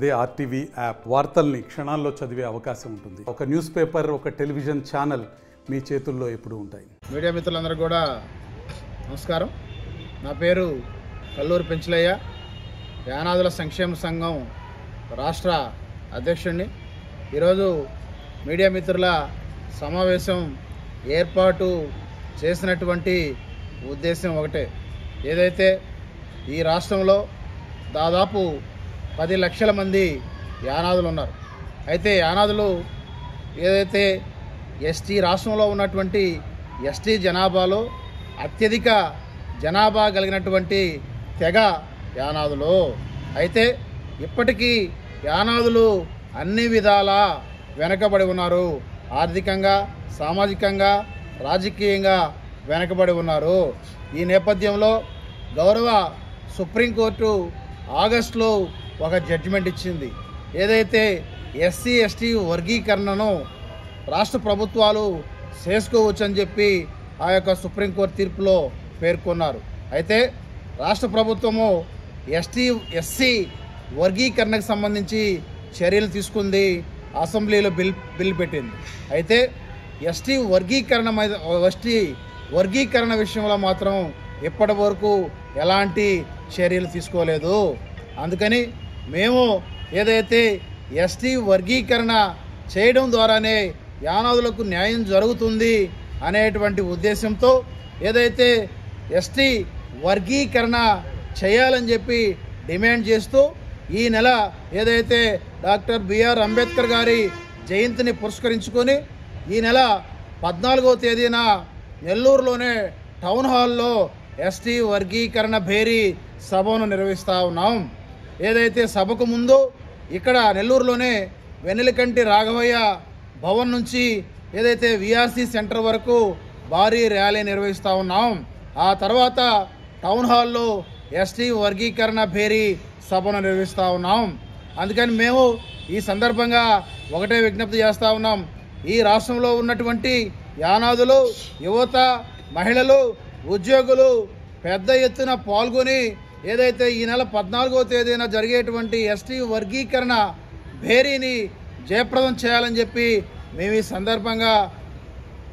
అదే RTV app వార్తల్ని క్షణాల్లో చదివే అవకాశం ఉంటుంది. ఒక న్యూస్ పేపర్, ఒక టెలివిజన్ ఛానల్ మీ చేతుల్లో ఎప్పుడూ ఉంటాయి. మీడియా మిత్రులందరూ కూడా నమస్కారం. నా పేరు కల్లూరి పెంచలయ్య, యానాదుల సంక్షేమ సంఘం రాష్ట్ర అధ్యక్షుడిని. ఈరోజు మీడియా మిత్రుల సమావేశం ఏర్పాటు చేసినటువంటి ఉద్దేశం ఒకటే. ఏదైతే ఈ రాష్ట్రంలో దాదాపు 10 లక్షల మంది యానాదులు ఉన్నారు. అయితే యానాదులు ఏదైతే ఎస్టీ రాష్ట్రంలో ఉన్నటువంటి ఎస్టీ జనాభాలో అత్యధిక జనాభా కలిగినటువంటి తెగ యానాదులు. అయితే ఇప్పటికీ యానాదులు అన్ని విధాలా వెనకబడి ఉన్నారు. ఆర్థికంగా, సామాజికంగా, రాజకీయంగా వెనకబడి ఉన్నారు. ఈ నేపథ్యంలో గౌరవ సుప్రీంకోర్టు ఆగస్టులో ఒక జడ్జిమెంట్ ఇచ్చింది. ఏదైతే ఎస్సీ ఎస్టీ వర్గీకరణను రాష్ట్ర ప్రభుత్వాలు చేసుకోవచ్చని చెప్పి ఆ యొక్క సుప్రీంకోర్టు తీర్పులో పేర్కొన్నారు. అయితే రాష్ట్ర ప్రభుత్వము ఎస్సీ వర్గీకరణకు సంబంధించి చర్యలు తీసుకుంది, అసెంబ్లీలో బిల్ పెట్టింది. అయితే ఎస్టీ వర్గీకరణ విషయంలో మాత్రం ఇప్పటి వరకు ఎలాంటి చర్యలు తీసుకోలేదు. అందుకని మేము ఏదైతే ఎస్టీ వర్గీకరణ చేయడం ద్వారానే యానాదులకు న్యాయం జరుగుతుంది అనేటువంటి ఉద్దేశంతో ఏదైతే ఎస్టీ వర్గీకరణ చేయాలని చెప్పి డిమాండ్ చేస్తూ ఈ నెల ఏదైతే డాక్టర్ బిఆర్ అంబేద్కర్ గారి జయంతిని పురస్కరించుకొని ఈ నెల 14వ తేదీన నెల్లూరులోనే టౌన్ హాల్లో ఎస్టీ వర్గీకరణ భేరీ సభను నిర్వహిస్తూ ఉన్నాం. ఏదైతే సభకు ముందు ఇక్కడ నెల్లూరులోనే వెన్నెలకంటి రాఘవయ్య భవన్ నుంచి ఏదైతే విఆర్సీ సెంటర్ వరకు భారీ ర్యాలీ నిర్వహిస్తూ ఉన్నాం. ఆ తర్వాత టౌన్ హాల్లో ఎస్టీ వర్గీకరణ భేరీ సభను నిర్వహిస్తూ ఉన్నాం. అందుకని మేము ఈ సందర్భంగా ఒకటే విజ్ఞప్తి చేస్తూ ఉన్నాం. ఈ రాష్ట్రంలో ఉన్నటువంటి యానాదులు, యువత, మహిళలు, ఉద్యోగులు పెద్ద ఎత్తున పాల్గొని ఏదైతే ఈ నెల 14వ తేదీన జరిగేటువంటి ఎస్టీ వర్గీకరణ భేరీని జయప్రదం చేయాలని చెప్పి మేము ఈ సందర్భంగా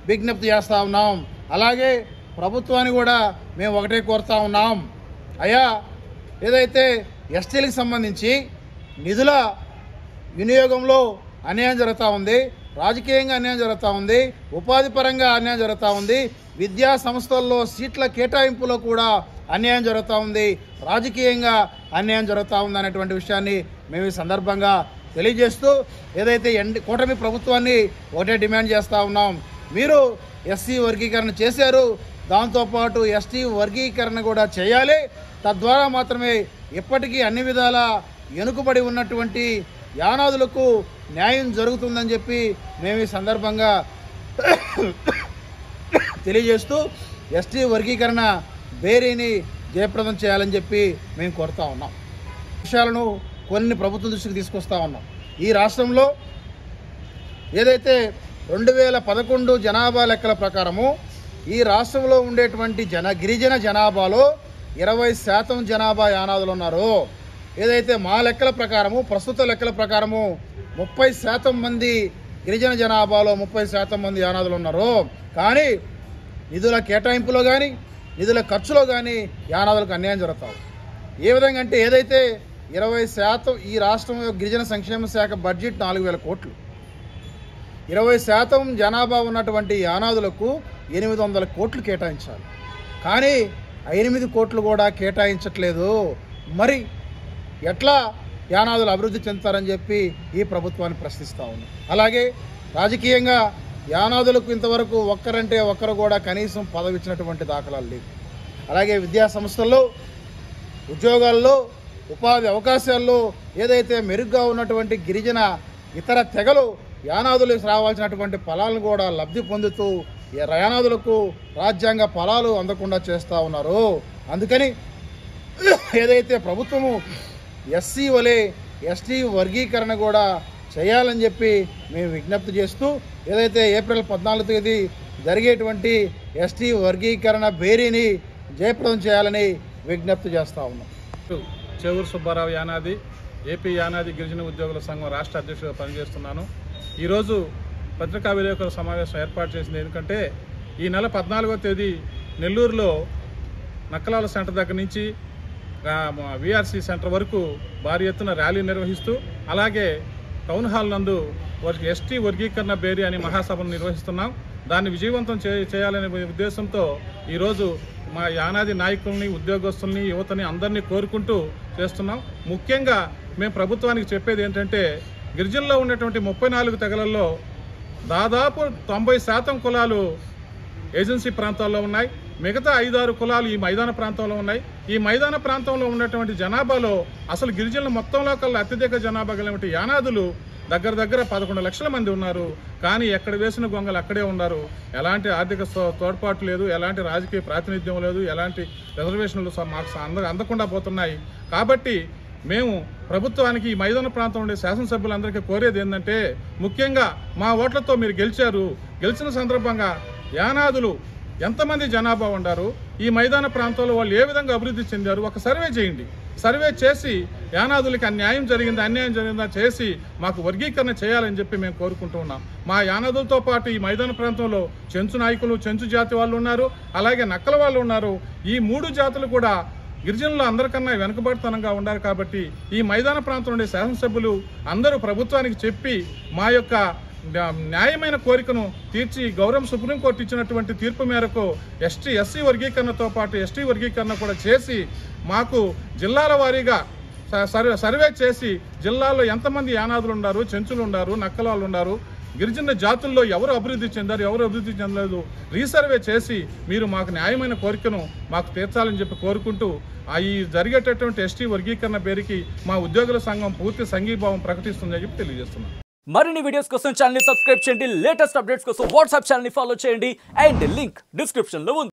విజ్ఞప్తి చేస్తూ ఉన్నాం. అలాగే ప్రభుత్వాన్ని కూడా మేము ఒకటే కోరుతా ఉన్నాం. అయ్యా, ఏదైతే ఎస్టీలకు సంబంధించి నిధుల వినియోగంలో అన్యాయం జరుగుతూ ఉంది, రాజకీయంగా అన్యాయం జరుగుతూ ఉంది, ఉపాధి పరంగా అన్యాయం జరుగుతూ ఉంది, విద్యా సంస్థల్లో సీట్ల కేటాయింపులో కూడా అన్యాయం జరుగుతూ ఉంది, రాజకీయంగా అన్యాయం జరుగుతూ ఉంది అనేటువంటి విషయాన్ని మేము ఈ సందర్భంగా తెలియజేస్తూ ఏదైతే కూటమి ప్రభుత్వాన్ని ఒకటే డిమాండ్ చేస్తూ ఉన్నాం. మీరు ఎస్సీ వర్గీకరణ చేశారు, దాంతోపాటు ఎస్టీ వర్గీకరణ కూడా చేయాలి. తద్వారా మాత్రమే ఇప్పటికీ అన్ని విధాల వెనుకబడి ఉన్నటువంటి యానాదులకు న్యాయం జరుగుతుందని చెప్పి మేము ఈ సందర్భంగా తెలియజేస్తూ ఎస్టీ వర్గీకరణ భేరీని జయప్రదం చేయాలని చెప్పి మేము కోరుతా ఉన్నాం. విషయాలను కొన్ని ప్రభుత్వం దృష్టికి తీసుకొస్తా ఉన్నాం. ఈ రాష్ట్రంలో ఏదైతే 2011 జనాభా లెక్కల ప్రకారము ఈ రాష్ట్రంలో ఉండేటువంటి గిరిజన జనాభాలో 20% జనాభా యానాదులు ఉన్నారు. ఏదైతే మా లెక్కల ప్రకారము, ప్రస్తుత లెక్కల ప్రకారము 30% మంది గిరిజన జనాభాలో 30% మంది యానాదులు ఉన్నారు. కానీ నిధుల కేటాయింపులో కానీ, నిధుల ఖర్చులో కానీ యానాదులకు అన్యాయం జరుగుతాయి. ఏ విధంగా అంటే ఏదైతే 20% ఈ రాష్ట్రం గిరిజన సంక్షేమ శాఖ బడ్జెట్ 4,000 కోట్లు, 20% జనాభా ఉన్నటువంటి యానాదులకు 800 కోట్లు కేటాయించాలి. కానీ 8 కోట్లు కూడా కేటాయించట్లేదు. మరి ఎట్లా యానాదులు అభివృద్ధి చెందుతారని చెప్పి ఈ ప్రభుత్వాన్ని ప్రశ్నిస్తూ ఉన్నాం. అలాగే రాజకీయంగా యానాదులకు ఇంతవరకు ఒక్కరంటే ఒక్కరు కూడా కనీసం పదవి ఇచ్చినటువంటి దాఖలాలు లేవు. అలాగే విద్యా సంస్థల్లో, ఉద్యోగాల్లో, ఉపాధి అవకాశాల్లో ఏదైతే మెరుగ్గా ఉన్నటువంటి గిరిజన ఇతర తెగలు యానాదులకు రావాల్సినటువంటి ఫలాలను కూడా లబ్ధి పొందుతూ యానాదులకు రాజ్యాంగ ఫలాలు అందకుండా చేస్తూ ఉన్నారు. అందుకని ఏదైతే ప్రభుత్వము ఎస్సీ వలె ఎస్టీ వర్గీకరణ కూడా చేయాలని చెప్పి మేము విజ్ఞప్తి చేస్తూ ఏదైతే ఏప్రిల్ 14వ తేదీ జరిగేటువంటి ఎస్టీ వర్గీకరణ భేరీని జయప్రదం చేయాలని విజ్ఞప్తి చేస్తూ ఉన్నాం. చెవూరు సుబ్బారావు యానాది, ఏపీ యానాది గిరిజన ఉద్యోగుల సంఘం రాష్ట్ర అధ్యక్షుడిగా పనిచేస్తున్నాను. ఈరోజు పత్రికా విలేకరుల సమావేశం ఏర్పాటు చేసింది ఎందుకంటే ఈ నెల 14వ తేదీ నెల్లూరులో నక్కలాల సెంటర్ దగ్గర నుంచి విఆర్సీ సెంటర్ వరకు భారీ ఎత్తున ర్యాలీ నిర్వహిస్తూ అలాగే టౌన్ హాల్ నందు ఎస్టీ వర్గీకరణ బేరీ అని మహాసభను నిర్వహిస్తున్నాం. దాన్ని విజయవంతం చేయాలనే ఉద్దేశంతో ఈరోజు మా యానాది నాయకుల్ని, ఉద్యోగస్తుల్ని, యువతని అందరినీ కోరుకుంటూ చేస్తున్నాం. ముఖ్యంగా మేము ప్రభుత్వానికి చెప్పేది ఏంటంటే గిరిజనుల్లో ఉన్నటువంటి 34 తెగలల్లో దాదాపు 90% కులాలు ఏజెన్సీ ప్రాంతాల్లో ఉన్నాయి. మిగతా 5-6 కులాలు ఈ మైదాన ప్రాంతంలో ఉన్నాయి. ఈ మైదాన ప్రాంతంలో ఉన్నటువంటి జనాభాలో అసలు గిరిజనుల మొత్తంలో కల్లా అత్యధిక జనాభా కలిగిన యానాదులు దగ్గర 11 లక్షల మంది ఉన్నారు. కానీ ఎక్కడ వేసిన గొంగలు అక్కడే ఉన్నారు. ఎలాంటి ఆర్థిక తోడ్పాటు లేదు, ఎలాంటి రాజకీయ ప్రాతినిధ్యం లేదు, ఎలాంటి రిజర్వేషన్లు మాకు అందకుండా పోతున్నాయి. కాబట్టి మేము ప్రభుత్వానికి ఈ మైదాన ప్రాంతం ఉండే శాసనసభ్యులందరికీ కోరేది ఏంటంటే ముఖ్యంగా మా ఓట్లతో మీరు గెలిచారు. గెలిచిన సందర్భంగా యానాదులు ఎంతమంది జనాభా ఉన్నారు, ఈ మైదాన ప్రాంతంలో వాళ్ళు ఏ విధంగా అభివృద్ధి చెందారు ఒక సర్వే చేయండి. సర్వే చేసి యానాదులకి అన్యాయం జరిగిందా చేసి మాకు వర్గీకరణ చేయాలని చెప్పి మేము కోరుకుంటూ ఉన్నాం. మా యానాదులతో పాటు ఈ మైదాన ప్రాంతంలో చెంచు నాయకులు, చెంచు జాతి వాళ్ళు ఉన్నారు, అలాగే నక్కల వాళ్ళు ఉన్నారు. ఈ 3 జాతులు కూడా గిరిజనులు అందరికన్నా వెనుకబడితనంగా ఉన్నారు. కాబట్టి ఈ మైదాన ప్రాంతంలో ఉండే శాసనసభ్యులు అందరూ ప్రభుత్వానికి చెప్పి మా యొక్క న్యాయమైన కోరికను తీర్చి గౌరవం సుప్రీంకోర్టు ఇచ్చినటువంటి తీర్పు మేరకు ఎస్సీ వర్గీకరణతో పాటు ఎస్టీ వర్గీకరణ కూడా చేసి మాకు జిల్లాల వారీగా సర్వే చేసి జిల్లాలో ఎంతమంది యానాదులు ఉన్నారు, చెంచులు ఉన్నారు, నక్కల వాళ్ళు ఉన్నారు, గిరిజన జాతుల్లో ఎవరు అభివృద్ధి చెందారు, ఎవరు అభివృద్ధి చెందలేదు రీసర్వే చేసి మీరు మాకు న్యాయమైన కోరికను మాకు తీర్చాలని చెప్పి కోరుకుంటూ ఈ జరిగేటటువంటి ఎస్టీ వర్గీకరణ పేరుకి మా ఉద్యోగుల సంఘం పూర్తి సంఘీభావం ప్రకటిస్తుందని చెప్పి తెలియజేస్తున్నాం. మరిన్ని వీడియోస్ కోసం ఛానల్ ని సబ్స్క్రైబ్ చేయండి, లేటెస్ట్ అప్డేట్స్ కోసం వాట్సాప్ ఛానల్ ని ఫాలో చేయండి అండ్ లింక్ డిస్క్రిప్షన్ లో ఉంది.